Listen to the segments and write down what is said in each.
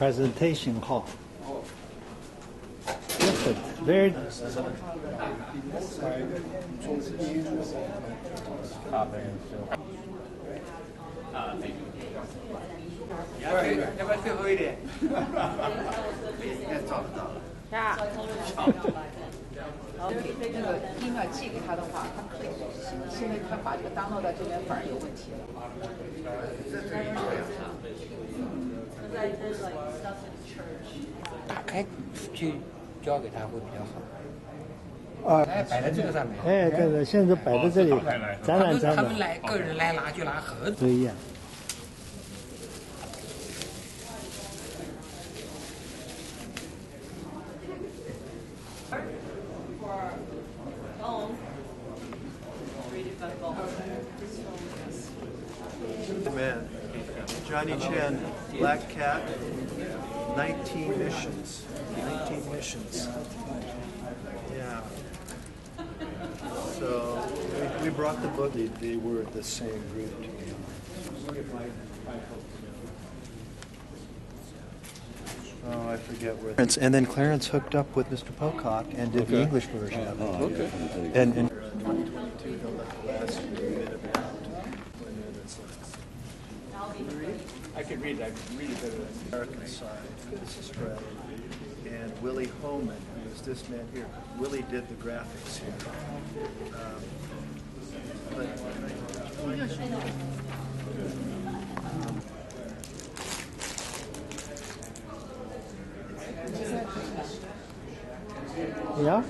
presentation hall. Different, very.要不要最后一点？找不到。然后那个email寄给他的话，他可以。现在他把这个 download 到这边反而有问题了。打开去交给他会比较好。哎，摆在这个上面。哎，对对，现在摆在这里，展览。他们来个人来拿就拿盒子。不一样。Man, Johnny Chan, Black Cat, 19 missions. 19 missions. Yeah. So we brought the book. They were the same group, to be honest. Oh, I forget where. And then Clarence hooked up with Mr. Pocock and did the English version of it. Okay. And 2022, they'll let the last bit of it out. I can read it better than American side, this is Fred, and Willie Homan, who is this man here. Willie did the graphics here. Yeah.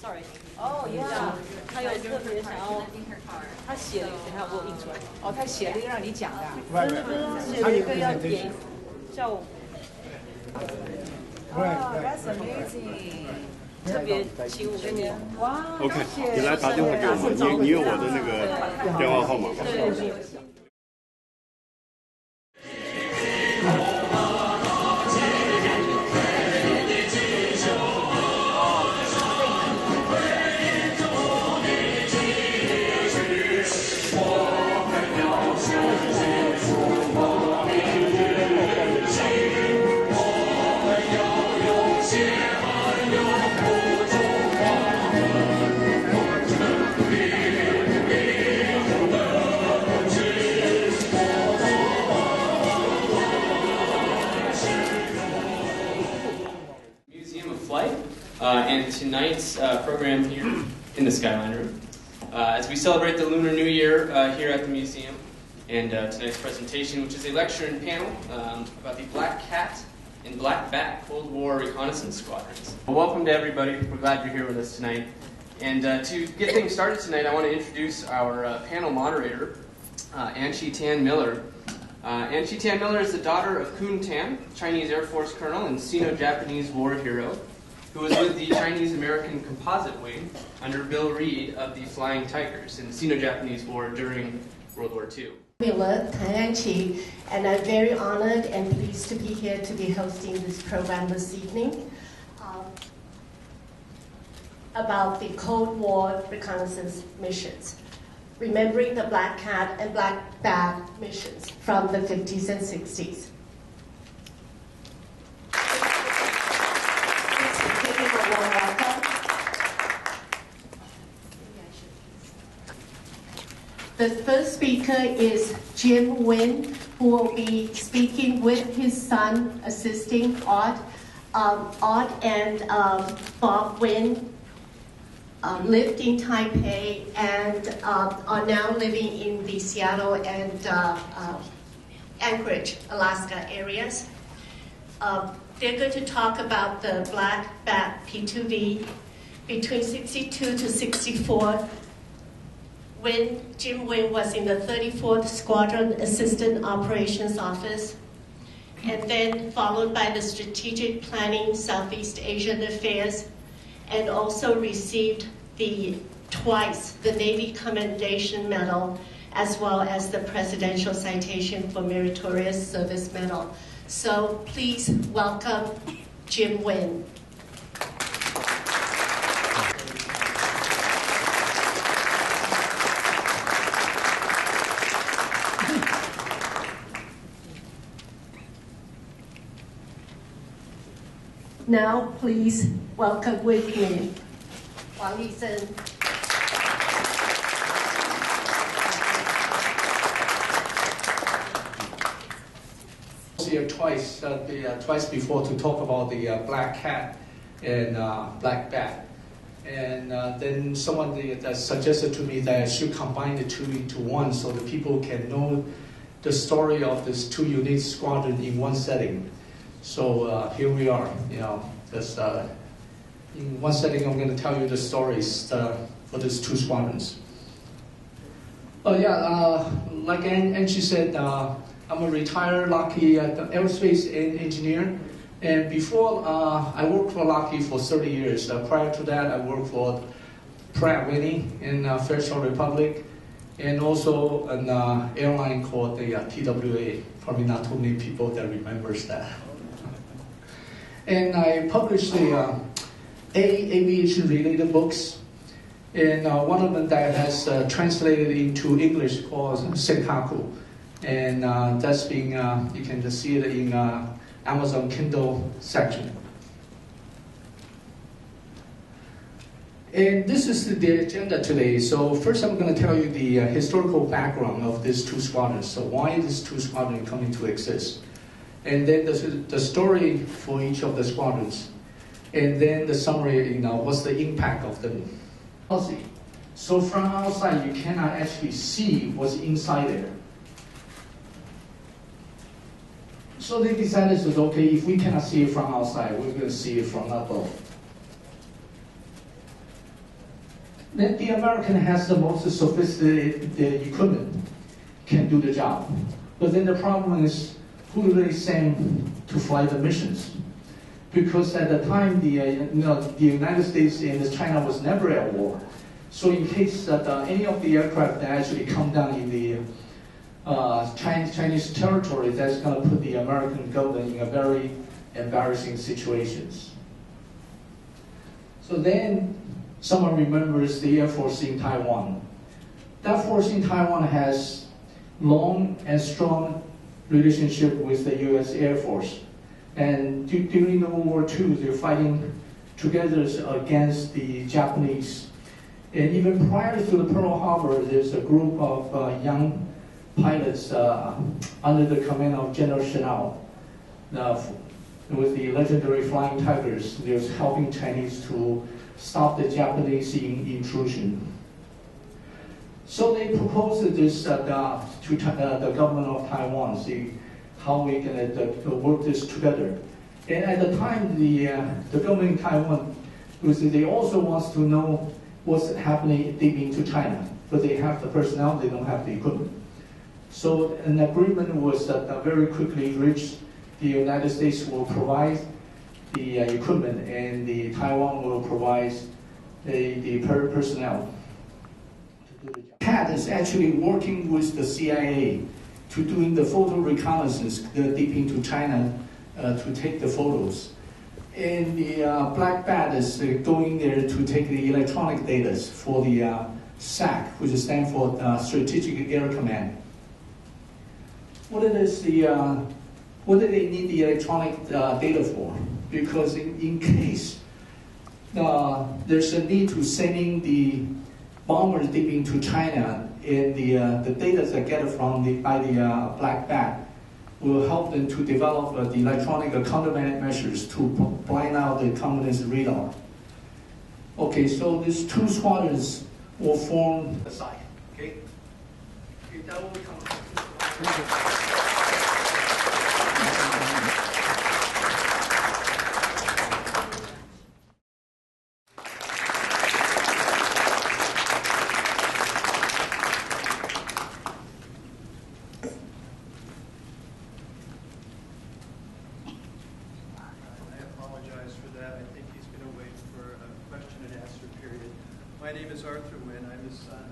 Sorry. Oh yeah. 他有特别想要，他写了，等下我有印出来。哦，他写了一个让你讲的。写了一个要演，叫。哦 ，That's amazing。特别请我跟你。哇。 OK， 你来打电话给我，你有我的那个电话号码吗？对。And tonight's program here in the Skyline Room, as we celebrate the Lunar New Year here at the museum, and tonight's presentation, which is a lecture and panel about the Black Cat and Black Bat Cold War reconnaissance squadrons. Well, welcome to everybody. We're glad you're here with us tonight. And to get things started tonight, I want to introduce our panel moderator, Anchi Tan Miller. Anchi Tan Miller is the daughter of Kun Tan, Chinese Air Force colonel and Sino-Japanese war hero, who was with the Chinese-American Composite Wing under Bill Reed of the Flying Tigers in the Sino-Japanese War during World War II. Miller, Tan Anchi, and I'm very honored and pleased to be here to be hosting this program this evening about the Cold War reconnaissance missions, remembering the Black Cat and Black Bat missions from the 50s and 60s. The first speaker is Jim Wynn, who will be speaking with his son, assisting Art. Art and Bob Wynn lived in Taipei and are now living in the Seattle and Anchorage, Alaska areas. They're going to talk about the Black Bat P2V between 62 to 64. When Jim Wynn was in the 34th Squadron Assistant Operations Office, and then followed by the Strategic Planning Southeast Asian Affairs, and also received twice the Navy Commendation Medal, as well as the Presidential Citation for Meritorious Service Medal. So please welcome Jim Wynn. Now, please welcome with me Wang Yizhen. Here twice, twice before to talk about the black cat and black bat. And then someone suggested to me that I should combine the two into one so that people can know the story of these two unique squadrons in one setting. So here we are, just in one setting I'm going to tell you the stories for these two squadrons. Like Angie said, I'm a retired Lockheed aerospace engineer. And before, I worked for Lockheed for 30 years. Prior to that, I worked for Pratt & Whitney in Fairchild Republic, and also an airline called the TWA. Probably not too many people that remembers that. And I published the aviation-related books, and one of them that has translated into English called Senkaku, and that's being you can just see it in Amazon Kindle section. And this is the agenda today. So first I'm going to tell you the historical background of these two squadrons. So why these two squadrons come into exist. And then the story for each of the squadrons. And then the summary, what's the impact of them. So from outside you cannot actually see what's inside there. So they decided that, okay, if we cannot see it from outside, we're going to see it from above. Then the American has the most sophisticated equipment, can do the job. But then the problem is, who do they send to fly the missions? Because at the time, the United States and China was never at war. So in case that any of the aircraft that actually come down in the Chinese territory, that's going to put the American government in a very embarrassing situations. So then someone remembers the Air Force in Taiwan. That force in Taiwan has long and strong relationship with the U.S. Air Force. And during the World War II, they're fighting together against the Japanese. And even prior to the Pearl Harbor, there's a group of young pilots under the command of General Chennault. With the legendary Flying Tigers, they was helping Chinese to stop the Japanese intrusion. So they proposed this to the government of Taiwan, see how we can work this together. And at the time, the government in Taiwan, they also wants to know what's happening deep into China, but they have the personnel, they don't have the equipment. So an agreement was very quickly reached. The United States will provide the equipment, and the Taiwan will provide the personnel to do the job. CAT is actually working with the CIA to doing the photo reconnaissance deep into China to take the photos. And the Black Bat is going there to take the electronic data for the SAC, which stands for Strategic Air Command. What do they need the electronic data for? Because in case there's a need to sending the bombers deep into China, and the data that get from by the Black Bat will help them to develop the electronic countermeasures to blind out the communist radar. Okay, so these two squadrons will form a side. Okay, that will come. My name is Arthur Wynn. I'm his son.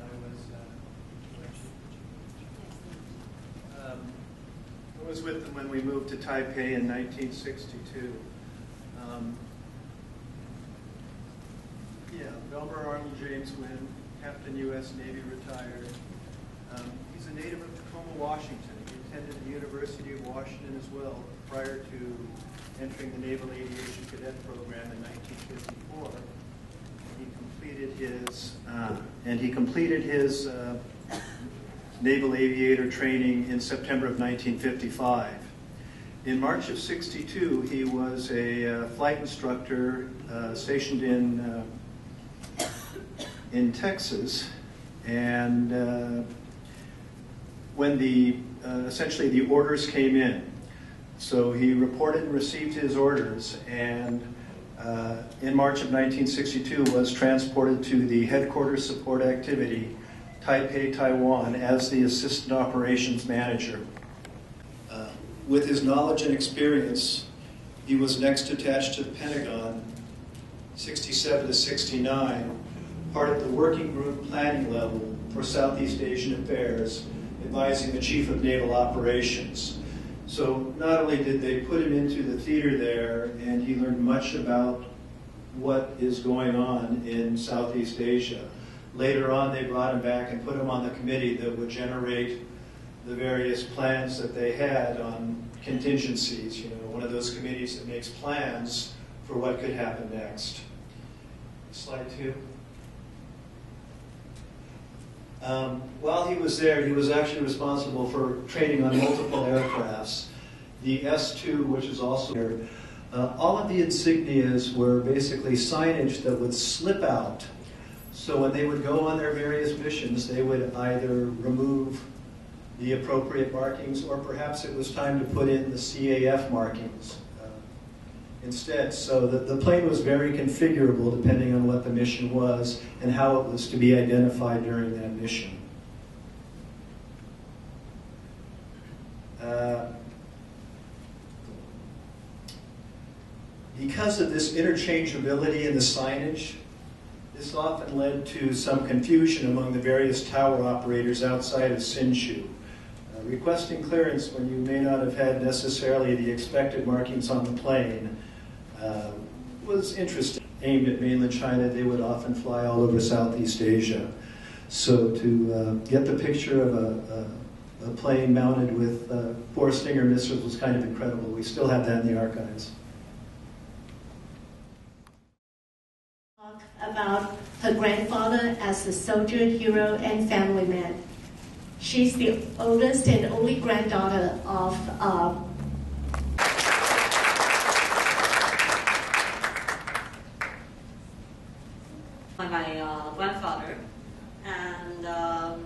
I was with them when we moved to Taipei in 1962. Belmer Arnold James Wynn, Captain U.S. Navy, retired. He's a native of Tacoma, Washington. He was attended the University of Washington as well prior to entering the Naval Aviation Cadet Program in 1954. He completed his naval aviator training in September of 1955. In March of '62, he was a flight instructor stationed in Texas, and when essentially the orders came in, so he reported and received his orders, and in March of 1962 was transported to the Headquarters Support Activity, Taipei, Taiwan, as the Assistant Operations Manager. With his knowledge and experience, he was next attached to the Pentagon, 67 to 69, part of the working group planning level for Southeast Asian affairs, advising the Chief of Naval Operations. So not only did they put him into the theater there, and he learned much about what is going on in Southeast Asia, later on they brought him back and put him on the committee that would generate the various plans that they had on contingencies, one of those committees that makes plans for what could happen next. Slide 2. While he was there, he was actually responsible for training on multiple aircrafts. The S-2, which is also there. All of the insignias were basically signage that would slip out. So when they would go on their various missions, they would either remove the appropriate markings, or perhaps it was time to put in the CAF markings instead. So the plane was very configurable depending on what the mission was and how it was to be identified during that mission. Because of this interchangeability in the signage, this often led to some confusion among the various tower operators outside of Hsinchu. Requesting clearance when you may not have had necessarily the expected markings on the plane was interesting. Aimed at mainland China, they would often fly all over Southeast Asia. So to get the picture of a plane mounted with 4 Stinger missiles was kind of incredible. We still have that in the archives. About her grandfather as a soldier, hero, and family man. She's the oldest and only granddaughter of my grandfather, and I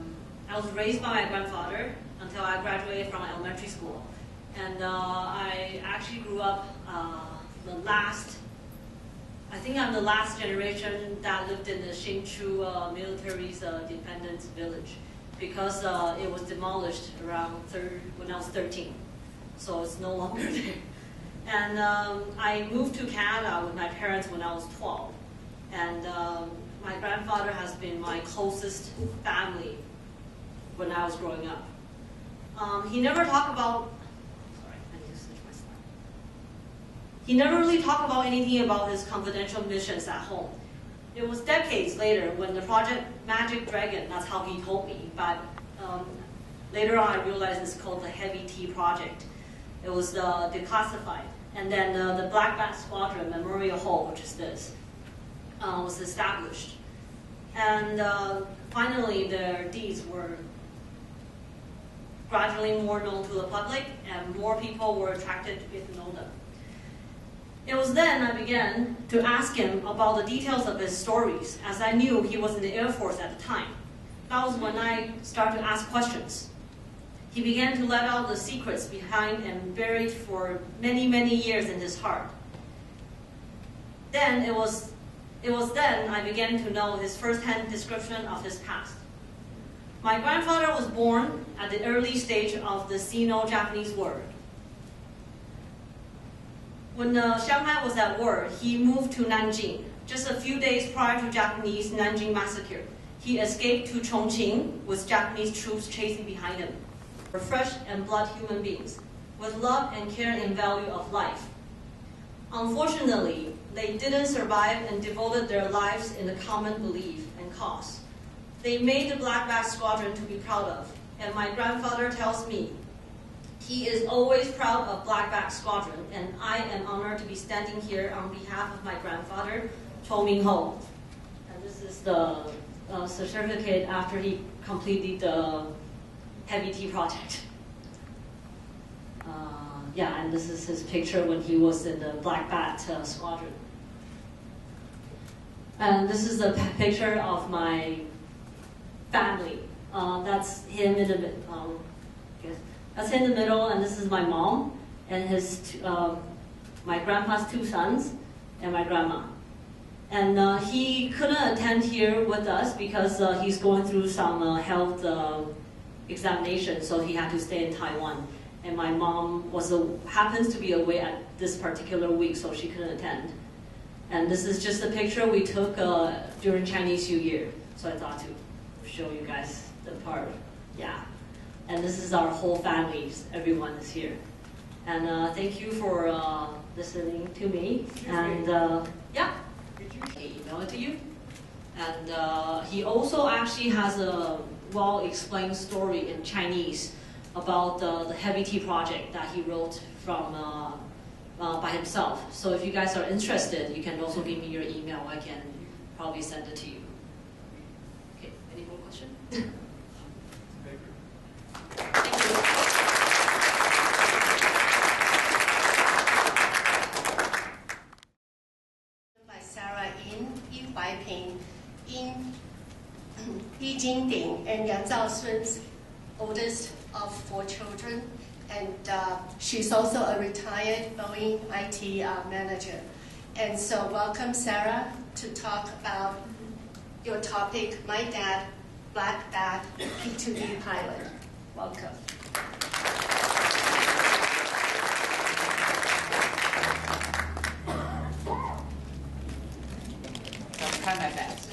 was raised by my grandfather until I graduated from elementary school. And I actually grew up I think I'm the last generation that lived in the Hsinchu military's dependence village, because it was demolished around when I was 13. So it's no longer there. And I moved to Canada with my parents when I was 12. And my grandfather has been my closest family when I was growing up. He never talked about, he never really talked about anything about his confidential missions at home. It was decades later when the Project Magic Dragon, that's how he told me, but later on I realized it's called the Heavy T Project. It was declassified. And then the Black Bat Squadron Memorial Hall, which is this, was established. And finally their deeds were gradually more known to the public, and more people were attracted to get to know them. It was then I began to ask him about the details of his stories, as I knew he was in the Air Force at the time. That was when I started to ask questions. He began to let out the secrets behind and buried for many, many years in his heart. Then it was then I began to know his first-hand description of his past. My grandfather was born at the early stage of the Sino-Japanese War. When Shanghai was at war, he moved to Nanjing. Just a few days prior to Japanese Nanjing massacre, he escaped to Chongqing with Japanese troops chasing behind him. Were fresh and blood human beings, with love and care and value of life. Unfortunately, they didn't survive and devoted their lives in the common belief and cause. They made the Black Bat Squadron to be proud of, and my grandfather tells me He is always proud of Black Bat Squadron, and I am honored to be standing here on behalf of my grandfather, Cho Ming-ho. And this is the certificate after he completed the Heavy T project. Yeah, and this is his picture when he was in the Black Bat Squadron. And this is the picture of my family. That's him in the middle. That's in the middle, and this is my mom and my grandpa's 2 sons and my grandma. And he couldn't attend here with us because he's going through some health examination, so he had to stay in Taiwan. And my mom happens to be away at this particular week, so she couldn't attend. And this is just a picture we took during Chinese New Year. So I thought to show you guys the part. Yeah. And this is our whole family. Everyone is here. And thank you for listening to me. And yeah, I email it to you. And he also actually has a well-explained story in Chinese about the Heavy T project that he wrote from by himself. So if you guys are interested, you can also give me your email. I can probably send it to you. Okay, any more questions? Thank you. By Sarah Yin Huaiping, Yi Jingding, and Yang Zhaosun's oldest of 4 children, and she's also a retired Boeing IT manager. And so welcome, Sarah, to talk about your topic, My Dad, Black Bat P2V Pilot. Welcome. I'll try my best.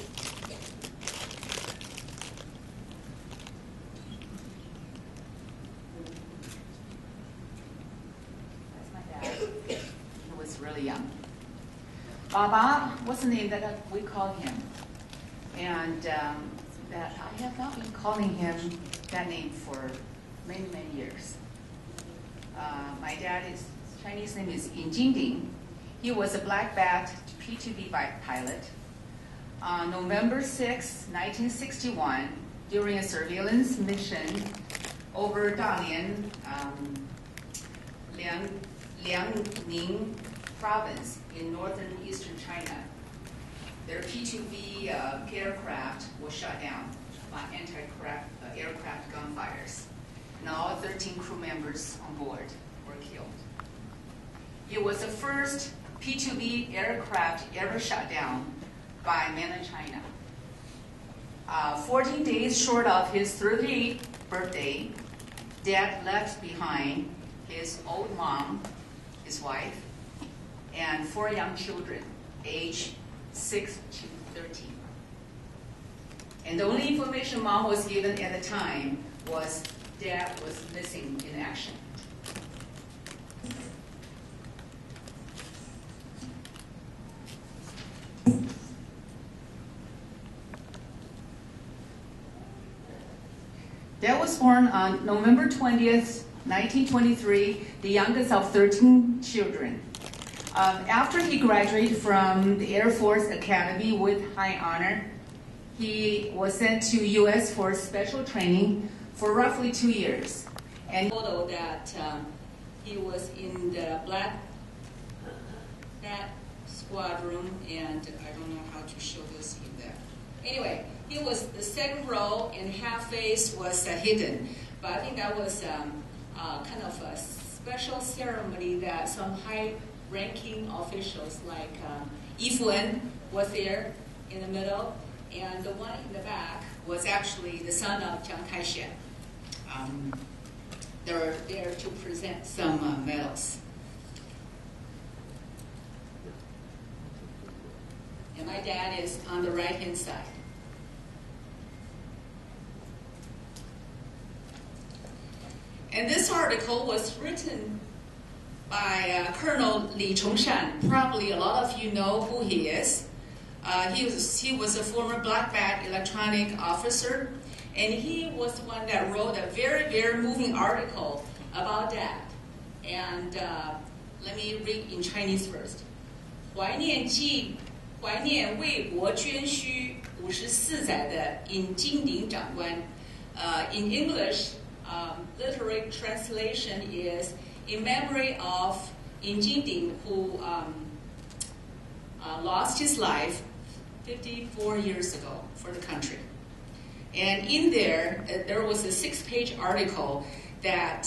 Really young. Baba was the name that we called him, and that I have not been calling him that name for many, many years. My dad's Chinese name is Yin Jingding. He was a Black Bat P2V pilot. On November 6, 1961, during a surveillance mission over Dalian, Liangning province in northern eastern China, their P2V aircraft was shot down by anti-aircraft gunfires, and all 13 crew members on board were killed. It was the first P2V aircraft ever shot down by mainland China. 14 days short of his 38th birthday, Dad left behind his old mom, his wife, and 4 young children, aged 6 to 13. And the only information Mom was given at the time was Dad was missing in action. Dad was born on November 20th, 1923, the youngest of 13 children. After he graduated from the Air Force Academy with high honor, he was sent to U.S. for special training for roughly 2 years. And photo that he was in the Black Bat Squadron, and I don't know how to show this in there. Anyway, he was the second row, and half face was hidden. But I think that was kind of a special ceremony that some high-ranking officials like Yi Fu-en was there in the middle, and the one in the back was actually the son of Chiang Kai-shek. They were there to present some medals. And my dad is on the right-hand side. And this article was written by Colonel Li Chongshan. Probably a lot of you know who he is. He was a former Black Bat electronic officer, And he was one that wrote a very, very moving article about that. And let me read in Chinese first. 怀念为国捐躯54载的尹金鼎长官。In English, literary translation is in memory of Yin Jinding, who lost his life 54 years ago for the country. And in there, there was a 6-page article that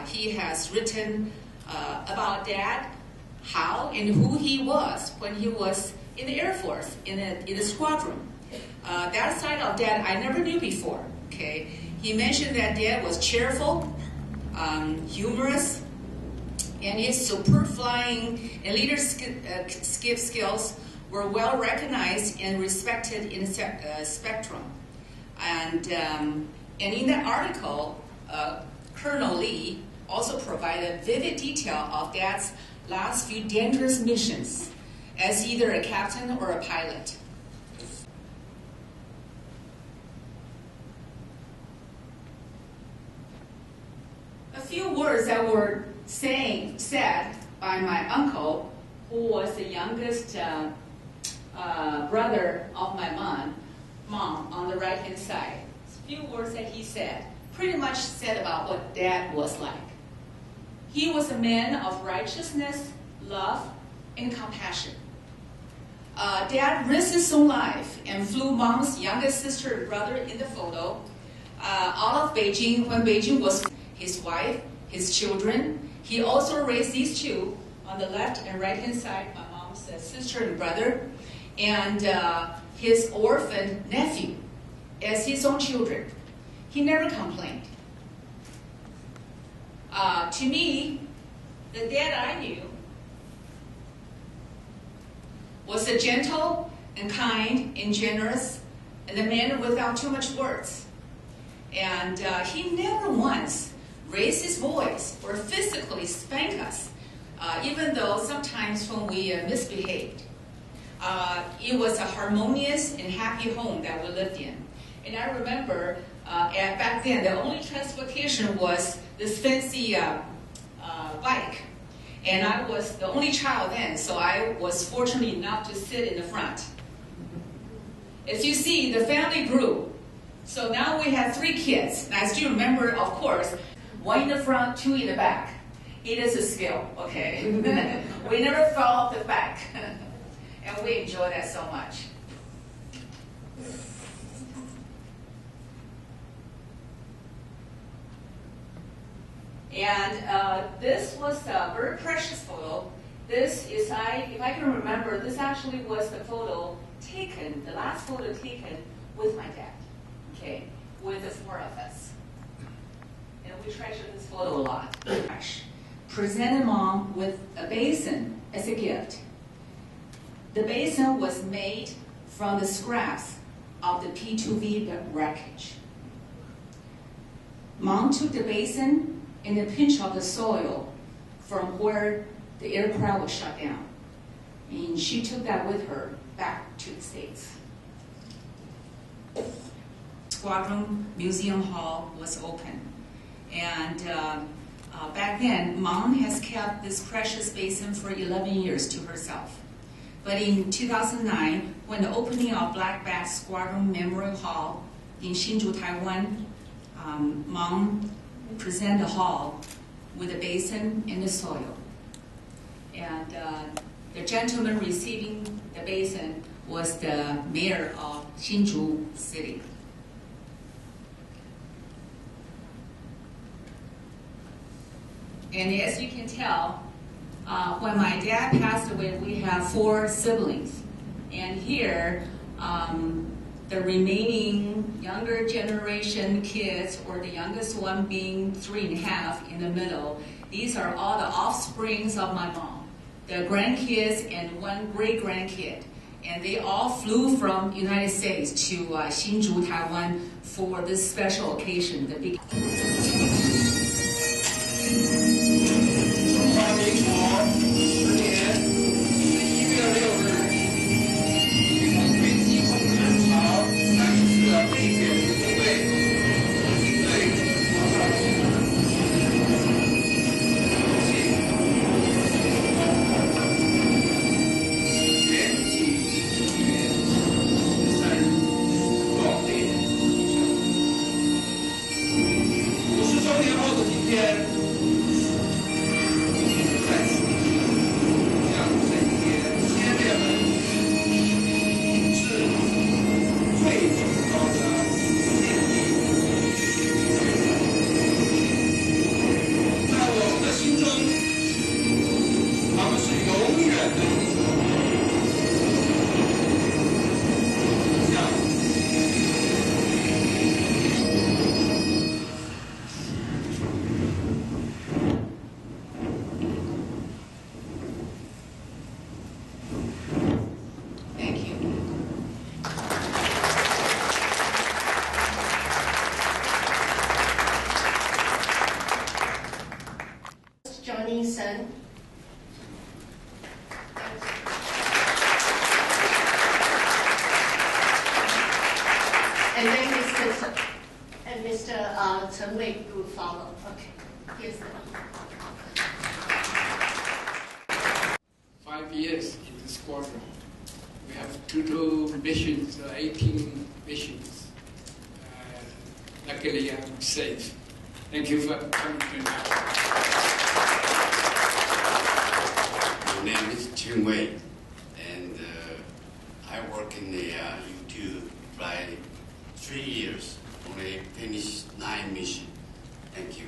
he has written about Dad, how and who he was when he was in the Air Force, in the squadron. That side of Dad I never knew before. Okay, he mentioned that Dad was cheerful, humorous, and his superb flying and leadership skills were well recognized and respected in the spectrum. And in that article, Colonel Lee also provided vivid detail of Dad's last few dangerous missions as either a captain or a pilot. A few words that were said by my uncle, who was the youngest brother of my mom on the right-hand side. A few words that he said, pretty much said about what Dad was like. He was a man of righteousness, love, and compassion. Dad risked his own life and flew Mom's youngest sister and brother in the photo out of Beijing when Beijing was his wife, his children. He also raised these two on the left and right-hand side, my mom's sister and brother, and his orphaned nephew as his own children. He never complained. To me, the Dad I knew was a gentle and kind and generous and a man without too much words. And he never once raised his voice or physically spanked us, even though sometimes when we misbehaved. It was a harmonious and happy home that we lived in. And I remember back then, the only transportation was this fancy bike. And I was the only child then, so I was fortunate enough to sit in the front. As you see, the family grew. So now we have 3 kids. And I still remember, of course, 1 in the front, 2 in the back. It is a skill, okay? We never fell off the back. And we enjoy that so much. And this was a very precious photo. This is, if I can remember, this actually was the photo taken, the last photo taken with my dad, okay, with the 4 of us. And we treasure this photo a lot. Presented Mom with a basin as a gift. The basin was made from the scraps of the P-2V wreckage. Mom took the basin and a pinch of the soil from where the aircraft was shut down. And she took that with her back to the States. Squadron Museum Hall was open. And back then, Mom has kept this precious basin for 11 years to herself. But in 2009, when the opening of Black Bat Squadron Memorial Hall in Hsinchu, Taiwan, Mom presented the hall with a basin and the soil. And the gentleman receiving the basin was the mayor of Hsinchu City. And as you can tell, when my dad passed away, we have 4 siblings. And here, the remaining younger generation kids, or the youngest one being 3.5 in the middle, these are all the offsprings of my mom, the grandkids and 1 great-grandkid. And they all flew from United States to Hsinchu, Taiwan for this special occasion, the big. 天在此向这些先烈们致最崇高的敬意。在我们的心中，他们是永远的英雄。Thank you. Johnny Sun. And then Mr. Chen Wei will follow. Okay, here's the. 5 years in the squadron. We have total missions, 18 missions. Luckily, I'm safe. Thank you for coming tonight. My name is Chen Wei, and I work in the U2 flight 3 years, only finished 9 missions. Thank you.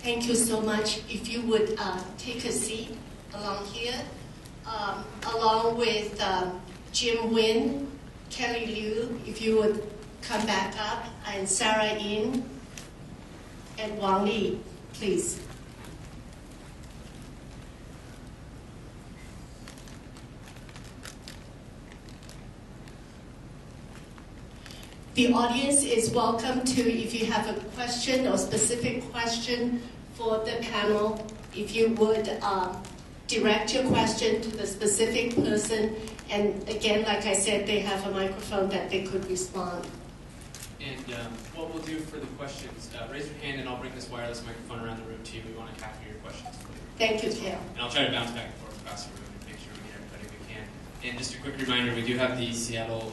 Thank you so much. If you would take a seat along here, along with Jim Wynn, Kelly Liu, if you would come back up, and Sarah Yin, and Wang Li, please. The audience is welcome to, if you have a question or specific question for the panel, if you would direct your question to the specific person. And again, like I said, they have a microphone that they could respond. And what we'll do for the questions, raise your hand and I'll bring this wireless microphone around the room to you. We want to capture your questions. Thank you, Tail. And I'll try to bounce back and forth across the room and make sure we get everybody we can. And just a quick reminder, we do have the Seattle,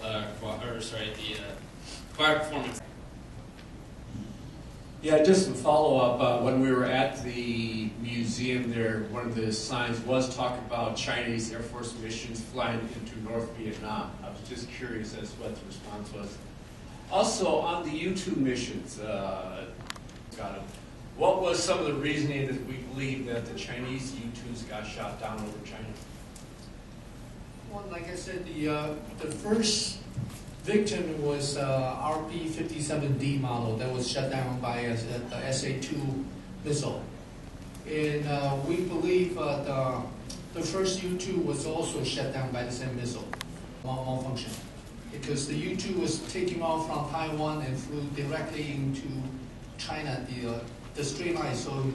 choir performance. Yeah, just to follow up, when we were at the museum there, one of the signs was talking about Chinese Air Force missions flying into North Vietnam. I was just curious as to what the response was. Also, on the U-2 missions, what was some of the reasoning that we believe that the Chinese U-2s got shot down over China? Well, like I said, the first victim was RP-57D model that was shut down by a SA-2 missile. And we believe the first U-2 was also shut down by the same missile, malfunction. Because the U-2 was taking off from Taiwan and flew directly into China, the straight line. So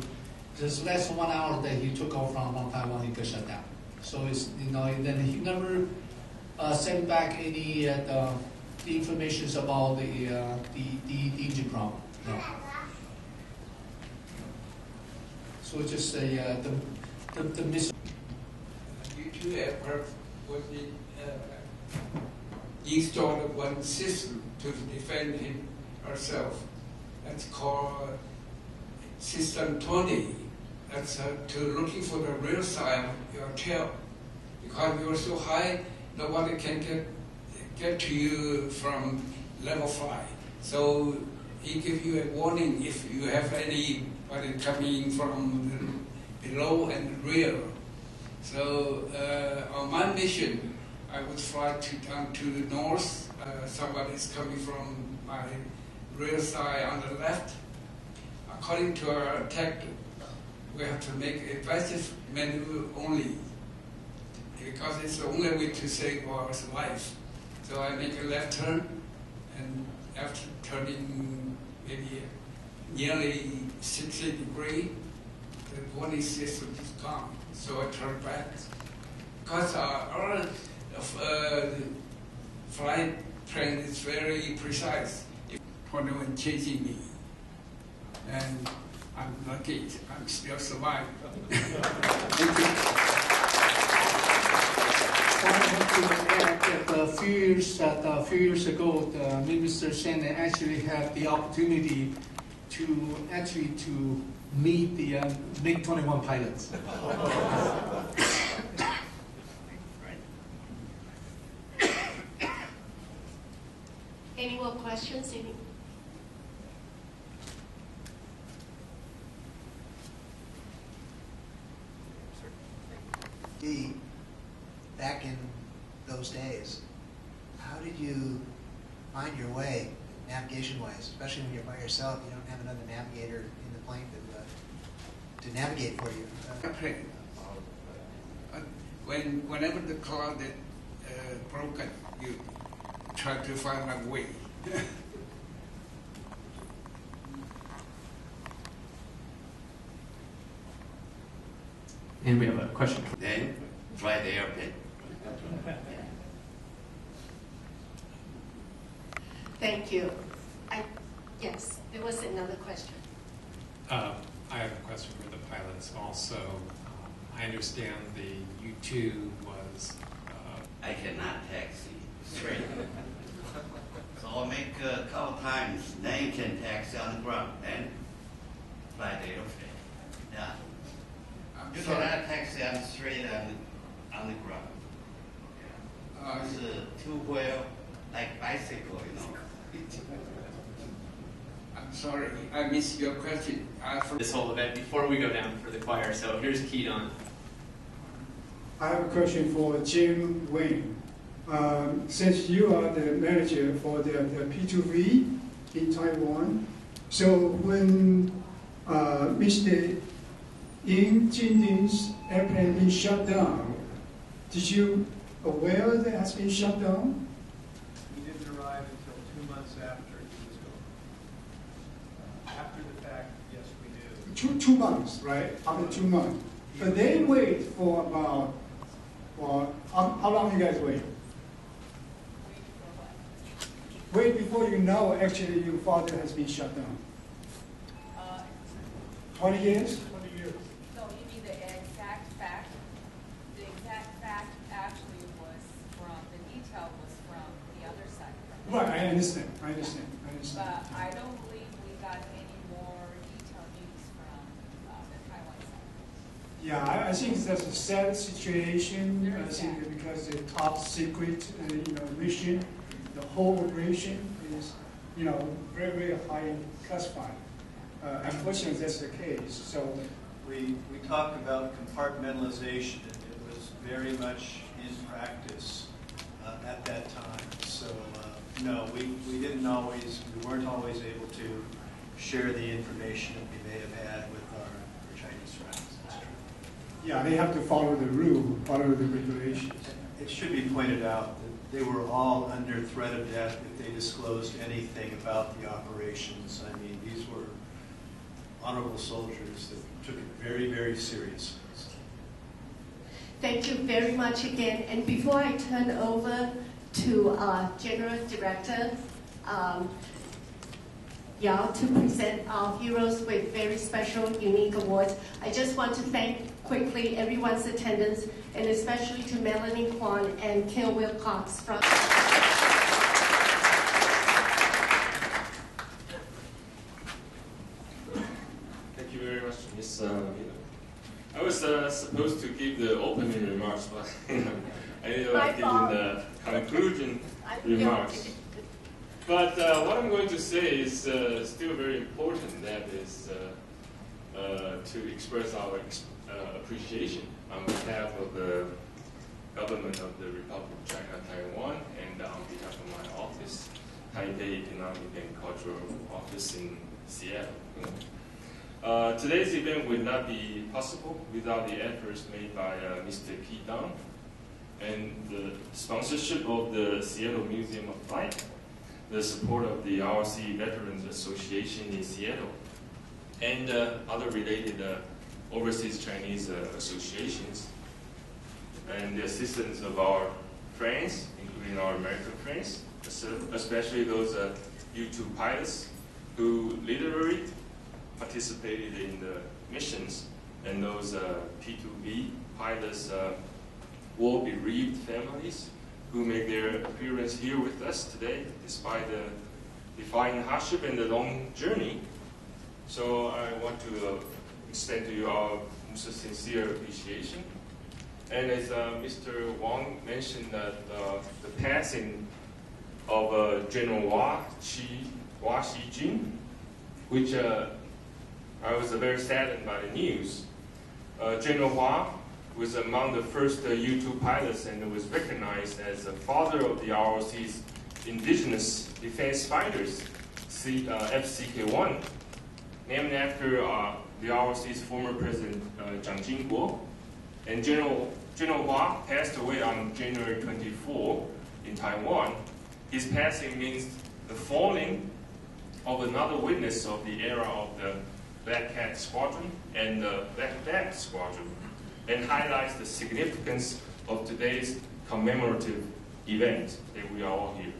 just less than 1 hour that he took off from Taiwan, he got shut down. So it's, then he never sent back any the information about the engine problem. No. So just the missile. U-2 aircraft was installed one system to defend herself. That's called System 20. That's to looking for the rear side of your tail. Because you're so high, nobody can get to you from level 5. So he gives you a warning if you have anybody coming from below and rear. So on my mission, I would fly down to the north. Somebody is coming from my rear side on the left. According to our tactic, we have to make evasive maneuver only, because it's the only way to save our life. So I make a left turn, and after turning maybe nearly 60 degrees, the warning system is gone. So I turn back. Because our flight plane is very precise. When they were chasing me, and I'm lucky, I'm still surviving. Thank you. add that a few years ago, the Minister Shannon actually had the opportunity to meet the MiG-21 pilots. Any more questions? Back in those days, how did you find your way, navigation-wise, especially when you're by yourself, you don't have another navigator in the plane to navigate for you? Whenever the cloud broken, you try to find a way. And we have a question. Then fly the airplane. Thank you. Yes, there was another question. I have a question for the pilots also. I understand the U-2 was... I cannot taxi straight. So I'll make a couple times, then you can taxi on the ground, then fly the airplane. Yeah. You cannot taxi on straight on the ground. It's a two-wheel, like bicycle, you know. I'm sorry, I missed your question. This whole event before we go down for the choir, so here's Keaton. I have a question for Jim Wayne. Since you are the manager for the P2V in Taiwan, so when Mr. Ying Jinding's airplane been shut down, did you aware that it has been shut down? We didn't arrive until 2 months after he was gone. After the fact, yes, we knew. Two months, right? After 2 months. But they wait for about, how long you guys wait? Wait before you know actually your father has been shut down. 20 years? 20 years. No, you mean the exact fact? The exact fact actually was from, the detail was from the other side. Right, I understand. But I don't believe we got any more detailed news from the Taiwan side. Yeah, I think that's a sad situation. I think because the top secret, mission, the whole operation is, very, very high classified. Unfortunately, that's the case. So we talked about compartmentalization. It was very much in practice at that time. So no, we weren't always able to share the information that we may have had with our Chinese friends. That's true. yeah, they have to follow the rule, follow the regulations. It should be pointed out that they were all under threat of death if they disclosed anything about the operations. I mean, these were honorable soldiers that took it very, very seriously. Thank you very much again. And before I turn over to our General Director, Yao, to present our heroes with very special, unique awards, I just want to thank quickly everyone's attendance, and especially to Melanie Kwan and Kale Wilcox from... Thank you very much, Ms. I was supposed to give the opening remarks, but I ended up giving the conclusion remarks. But what I'm going to say is still very important. That is to express our appreciation on behalf of the government of the Republic of China, Taiwan, and on behalf of my office, Taipei Economic and Cultural Office in Seattle. Today's event would not be possible without the efforts made by Mr. Ki Dong and the sponsorship of the Seattle Museum of Flight, the support of the RC Veterans Association in Seattle, and other related overseas Chinese associations, and the assistance of our friends, including our American friends, especially those U-2 pilots who literally participated in the missions, and those P2V pilots' war-bereaved families who make their appearance here with us today, despite the defying hardship and the long journey. So I want to extend to you our most sincere appreciation. And as Mr. Wang mentioned, that the passing of General Hua Xijun, which I was very saddened by the news. General Hua was among the first U-2 pilots and was recognized as the father of the ROC's indigenous defense fighters, FCK-1, named after the ROC's former president, Jiang Jingguo. And General Hua passed away on January 24 in Taiwan. His passing means the falling of another witness of the era of the Black Cat Squadron and the Black Bat Squadron, and highlights the significance of today's commemorative event that we are all here.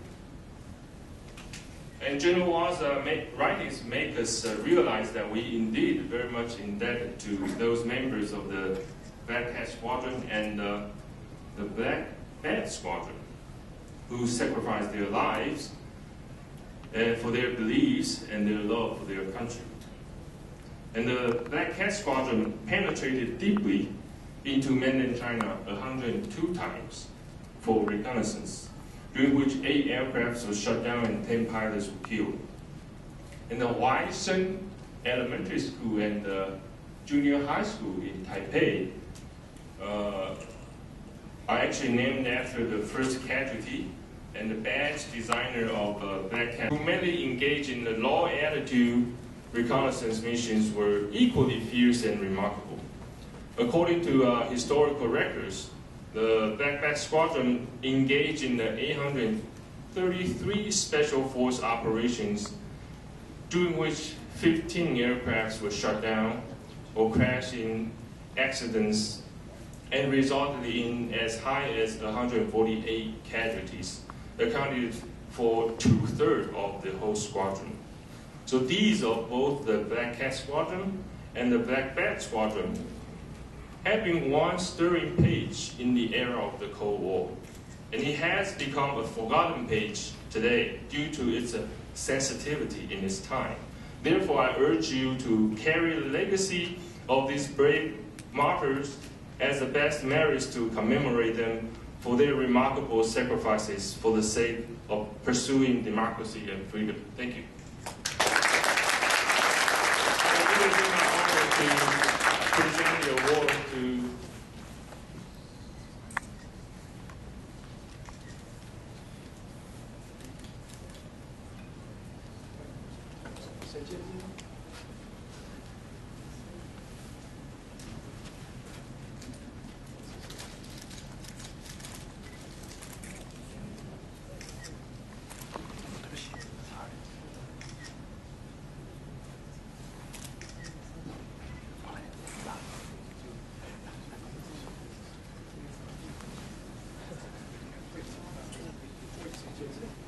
And General Hua's writings make us realize that we indeed very much indebted to those members of the Black Cat Squadron and the Black Bat Squadron who sacrificed their lives for their beliefs and their love for their country. And the Black Cat Squadron penetrated deeply into mainland China 102 times for reconnaissance, during which 8 aircrafts were shot down and 10 pilots were killed. And the Waisheng Elementary School and Junior High School in Taipei are actually named after the first casualty and the badge designer of Black Cat, who mainly engaged in the low altitude reconnaissance missions, were equally fierce and remarkable. According to historical records, the Black Bat Squadron engaged in the 833 Special Force operations, during which 15 aircrafts were shot down or crashed in accidents, and resulted in as high as 148 casualties, accounted for 2/3 of the whole squadron. So these are both the Black Cat Squadron and the Black Bat Squadron have been one stirring page in the era of the Cold War. And it has become a forgotten page today due to its sensitivity in its time. Therefore, I urge you to carry the legacy of these brave martyrs as the best merits to commemorate them for their remarkable sacrifices for the sake of pursuing democracy and freedom. Thank you. It is my honor to present the award to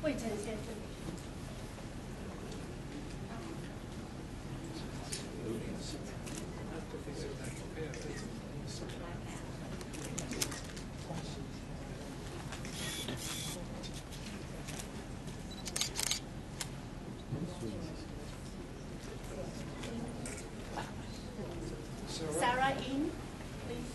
魏晨先生。Sarah In, please.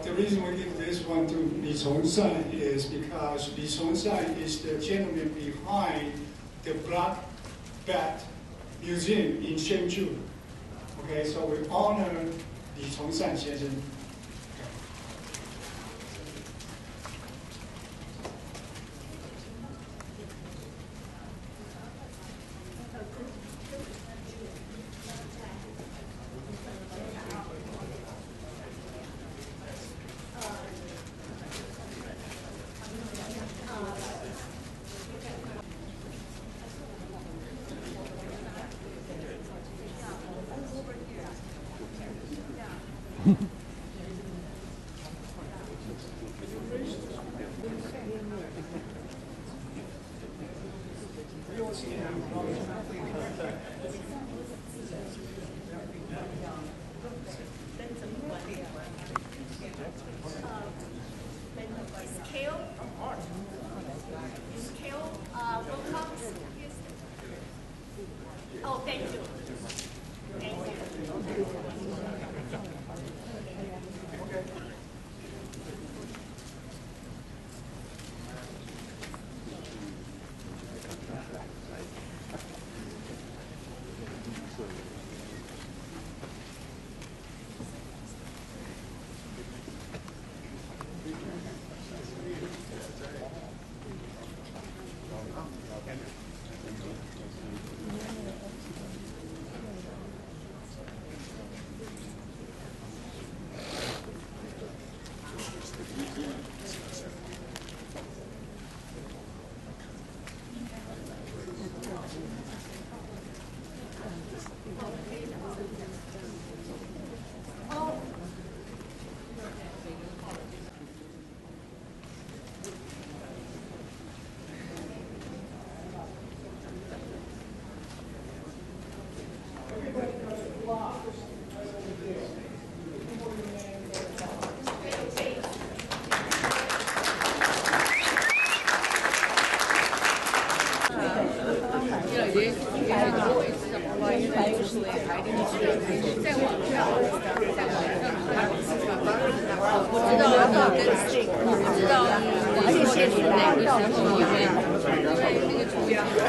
the reason we give this one to Li Chongsan is because Li Chongsan is the gentleman behind the Black Bat Museum in Hsinchu. Okay, so we honor Li Chongsan 先生。Oh, thank you. Thank you.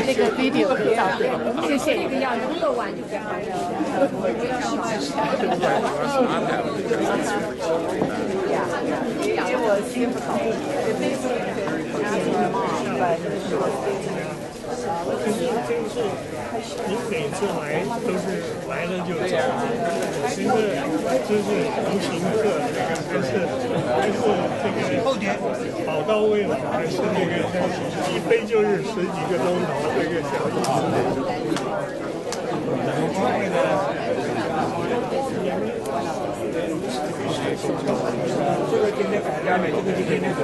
那个 video 的照片，谢谢。这个要喝完就给他你每次来都是来了就走，现在就是同行客还是这个好到位了，还是那个一杯就是10几个钟头这个小意思。这个今天改价了，这个今天那个。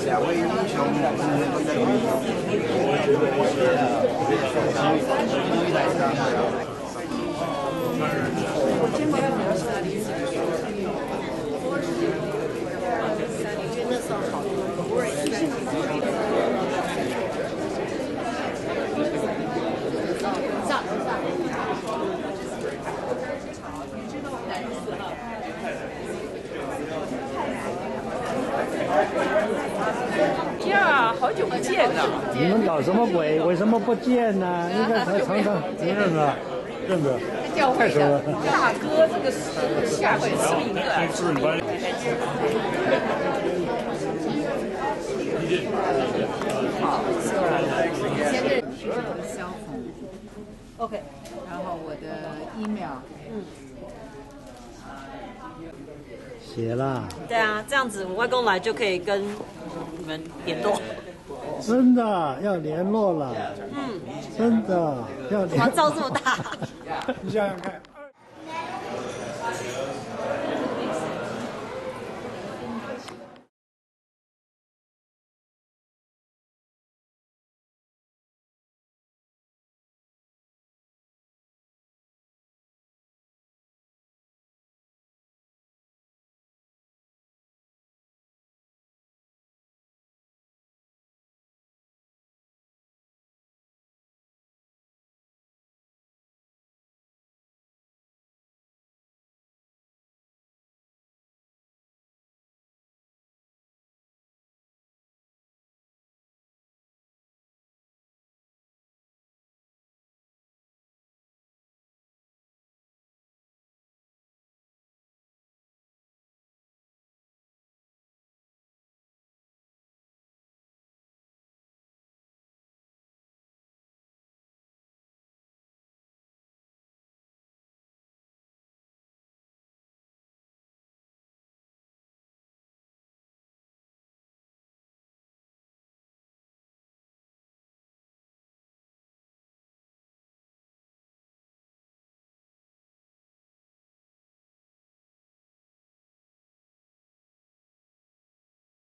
两位英雄，呀，好久不见了！你们搞什么鬼？为什么不见呢？应该才常常认得，认得，太熟了。大哥，这个是下跪失明的。好，先认识我的肖红 ，OK， 然后我的 email，写了。对啊，这样子我外公来就可以跟你们联络。真的要联络了。嗯，真的要联络。哇，照这么大。你想想看。